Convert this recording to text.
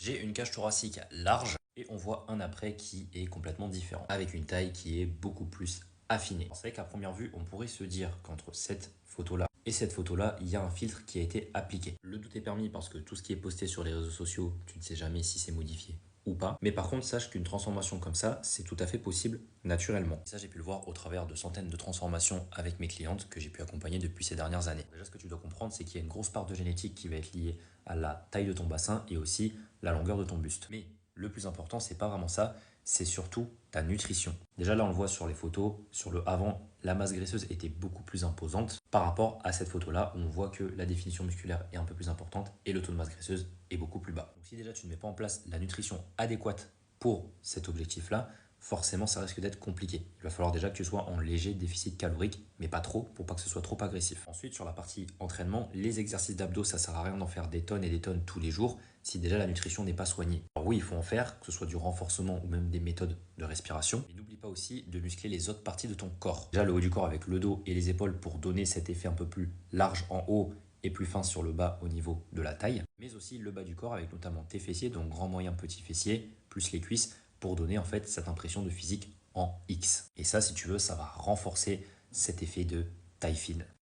J'ai une cage thoracique large et on voit un après qui est complètement différent, avec une taille qui est beaucoup plus affinée. C'est vrai qu'à première vue, on pourrait se dire qu'entre cette photo-là et cette photo-là, il y a un filtre qui a été appliqué. Le doute est permis parce que tout ce qui est posté sur les réseaux sociaux, tu ne sais jamais si c'est modifié ou pas. Mais par contre, sache qu'une transformation comme ça, c'est tout à fait possible naturellement. Et ça, j'ai pu le voir au travers de centaines de transformations avec mes clientes que j'ai pu accompagner depuis ces dernières années. Déjà, ce que tu dois comprendre, c'est qu'il y a une grosse part de génétique qui va être liée à la taille de ton bassin et aussi la longueur de ton buste. Mais le plus important, c'est pas vraiment ça, c'est surtout ta nutrition. Déjà là, on le voit sur les photos, sur le avant, la masse graisseuse était beaucoup plus imposante par rapport à cette photo-là, où on voit que la définition musculaire est un peu plus importante et le taux de masse graisseuse est beaucoup plus bas. Donc si déjà tu ne mets pas en place la nutrition adéquate pour cet objectif-là, forcément ça risque d'être compliqué. Il va falloir déjà que tu sois en léger déficit calorique, mais pas trop, pour pas que ce soit trop agressif. Ensuite, sur la partie entraînement, les exercices d'abdos, ça sert à rien d'en faire des tonnes et des tonnes tous les jours si déjà la nutrition n'est pas soignée. Alors oui, il faut en faire, que ce soit du renforcement ou même des méthodes de respiration, mais n'oublie pas aussi de muscler les autres parties de ton corps. Déjà le haut du corps avec le dos et les épaules pour donner cet effet un peu plus large en haut et plus fin sur le bas au niveau de la taille, mais aussi le bas du corps avec notamment tes fessiers, donc grand, moyen, petit fessier, plus les cuisses, pour donner en fait cette impression de physique en X. Et ça, si tu veux, ça va renforcer cet effet de taille fine.